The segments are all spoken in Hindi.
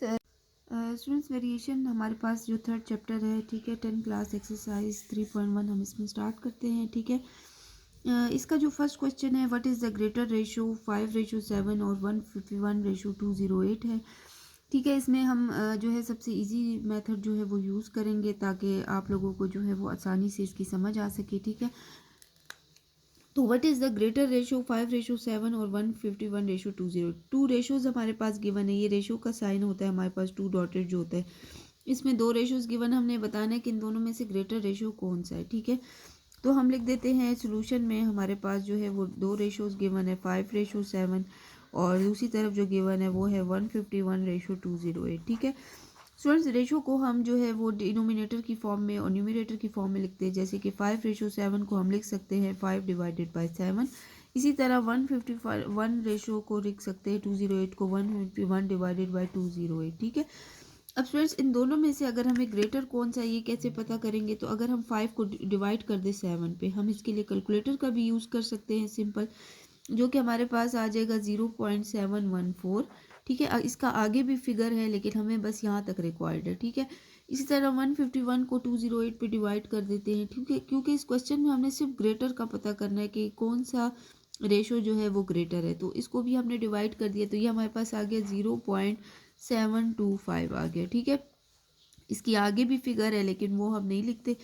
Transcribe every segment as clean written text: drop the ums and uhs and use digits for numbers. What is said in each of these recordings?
स्टूडेंट्स वेरिएशन हमारे पास जो थर्ड चैप्टर है, ठीक है, 10 क्लास एक्सरसाइज 3.1 हम इसमें स्टार्ट करते हैं, ठीक है। इसका जो फर्स्ट क्वेश्चन है, what is the greater ratio 5:7 और 151:208 है, ठीक है। इसमें हम जो है सबसे इजी मेथड जो है वो यूज़ करेंगे ताकि आप लोगों को जो है वो आसानी से इसकी समझ आ सके, ठीक है। तो what is the greater ratio 5:7 और 151:208। टू रेशोज़ हमारे पास गिवन है, ये रेशो का साइन होता है हमारे पास, टू डॉटेड जो होता है। इसमें दो रेशोज़ गिवन, हमने बताना है कि इन दोनों में से ग्रेटर रेशो कौन सा है, ठीक है। तो हम लिख देते हैं सोल्यूशन में हमारे पास जो है वो दो रेशोज़ गिवन है, 5:7 और दूसरी तरफ जो गिवन है वो है 151:208, ठीक है। स्टूडेंट्स रेशो को हम जो है वो डिनोमिनेटर की फॉर्म में और न्यूमरेटर की फॉर्म में लिखते हैं, जैसे कि 5:7 को हम लिख सकते हैं 5/7। इसी तरह 151 रेशो को लिख सकते हैं 208 को 151/208, ठीक है। अब स्टूडेंट्स इन दोनों में से अगर हमें ग्रेटर कौन सा है ये कैसे पता करेंगे, तो अगर हम 5 को डिवाइड कर दें 7 पे, हम इसके लिए कैलकुलेटर का भी यूज़ कर सकते हैं सिंपल, जो कि हमारे पास आ जाएगा 0.714, ठीक है। इसका आगे भी फिगर है लेकिन हमें बस यहाँ तक रिक्वायर्ड है, ठीक है। इसी तरह 151 को 208 पे डिवाइड कर देते हैं, ठीक है, क्योंकि इस क्वेश्चन में हमने सिर्फ ग्रेटर का पता करना है कि कौन सा रेशो जो है वो ग्रेटर है। तो इसको भी हमने डिवाइड कर दिया, तो ये हमारे पास आ गया 0.725 आ गया, ठीक है। इसकी आगे भी फिगर है लेकिन वो हम नहीं लिखते।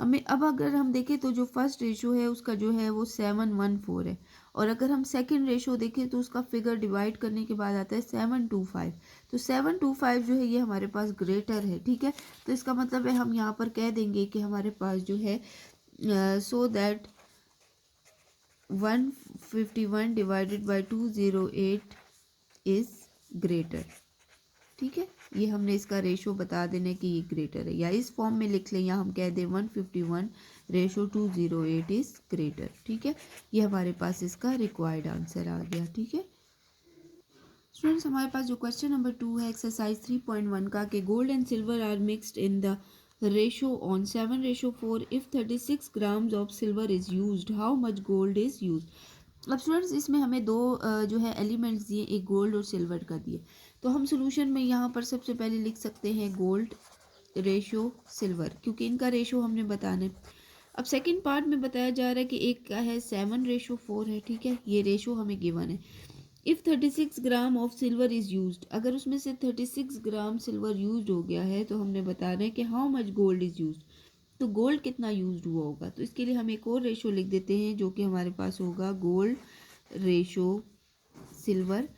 हमें अब अगर हम देखें तो जो फर्स्ट रेशो है उसका जो है वो 714 है, और अगर हम सेकंड रेशो देखें तो उसका फिगर डिवाइड करने के बाद आता है 725। तो 725 जो है ये हमारे पास ग्रेटर है, ठीक है। तो इसका मतलब है हम यहाँ पर कह देंगे कि हमारे पास जो है सो दैट 151/208 इज ग्रेटर, ठीक है। ये हमने इसका रेशो बता देने कि ये ग्रेटर है, या इस फॉर्म में लिख लें, या हम कह दें 151:208 इज ग्रेटर, ठीक है। ये हमारे पास इसका रिक्वायर्ड आंसर आ गया, ठीक है। स्टूडेंट्स हमारे पास जो क्वेश्चन नंबर 2 है एक्सरसाइज 3.1 का, कि gold and silver are mixed in the ratio on 7:4 if 36 grams of silver is used, how much gold is used. अब स्टूडेंट्स इसमें हमें दो जो है एलिमेंट्स दिए, एक गोल्ड और सिल्वर का दिए। तो हम सोल्यूशन में यहाँ पर सबसे पहले लिख सकते हैं गोल्ड रेशो सिल्वर, क्योंकि इनका रेशो हमने बताना है। अब सेकंड पार्ट में बताया जा रहा है कि एक का है 7:4 है, ठीक है, ये रेशो हमें गिवन है। If 36 gram of silver is used, अगर उसमें से 36 ग्राम सिल्वर यूज्ड हो गया है तो हमने बताना है कि how much gold is used, तो गोल्ड कितना यूज्ड हुआ होगा। तो इसके लिए हम एक और रेशो लिख देते हैं जो कि हमारे पास होगा गोल्ड रेशो सिल्वर।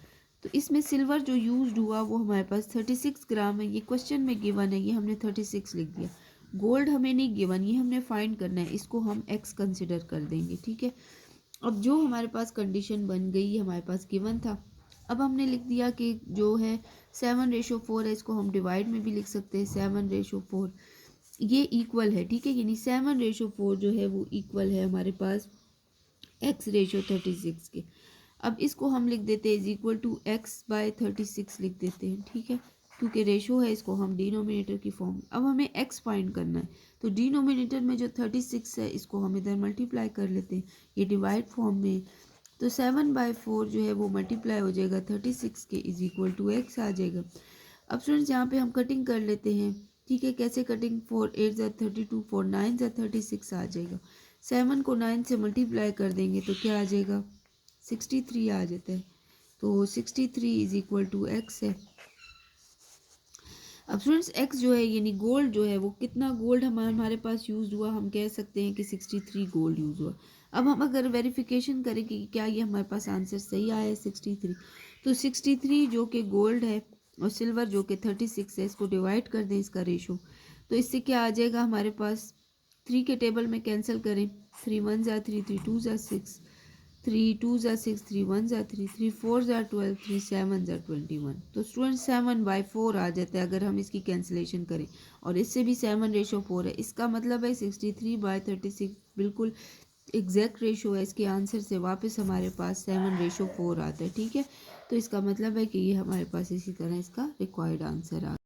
तो इसमें सिल्वर जो यूज्ड हुआ वो हमारे पास 36 ग्राम है, ये क्वेश्चन में गिवन है, ये हमने 36 लिख दिया। गोल्ड हमें नहीं गिवन, ये हमने फाइंड करना है, इसको हम एक्स कंसिडर कर देंगे, ठीक है। अब जो हमारे पास कंडीशन बन गई हमारे पास गिवन था, अब हमने लिख दिया कि जो है 7:4 है, इसको हम डिवाइड में भी लिख सकते हैं 7:4, ये इक्वल है, ठीक है, यानी 7:4 जो है वो इक्वल है हमारे पास x:36 के। अब इसको हम लिख देते हैं इज इक्वल टू x/36 लिख देते हैं, ठीक है, क्योंकि रेशो है इसको हम डिनोमिनेटर की फॉर्म। अब हमें x फाइंड करना है, तो डिनोमिनेटर में जो 36 है इसको हम इधर मल्टीप्लाई कर लेते हैं, ये डिवाइड फॉर्म में। तो 7/4 जो है वो मल्टीप्लाई हो जाएगा 36 के, इज इक्वल टू x आ जाएगा। अब स्टूडेंट्स यहाँ पे हम कटिंग कर लेते हैं, ठीक है, कैसे कटिंग, 4 8 = 32, 4 9 = 36 आ जाएगा। 7 को 9 से मल्टीप्लाई कर देंगे तो क्या आ जाएगा, 63 आ जाता है। तो 63 इज इक्वल टू x है। अब स्टूडेंट्स x जो है यानी गोल्ड जो है वो कितना गोल्ड हमारे पास यूज हुआ, हम कह सकते हैं कि 63 गोल्ड यूज हुआ। अब हम अगर वेरिफिकेशन करें कि क्या ये हमारे पास आंसर सही आया है 63, तो 63 जो कि गोल्ड है और सिल्वर जो कि 36 है, इसको डिवाइड कर दें इसका रेशो, तो इससे क्या आ जाएगा हमारे पास, 3 के टेबल में कैंसिल करें, 3 1 = 3, 3 2 = 6, 3 2 = 6, 3 1 = 3, 3 4 = 12, 3 7 = 21। तो स्टूडेंट 7/4 आ जाता है अगर हम इसकी कैंसिलेशन करें, और इससे भी 7:4 है, इसका मतलब है 63/36 बिल्कुल एग्जैक्ट रेशो है। इसके आंसर से वापस हमारे पास 7:4 आता है, ठीक है। तो इसका मतलब है कि ये हमारे पास इसी तरह इसका रिक्वायर्ड आंसर आ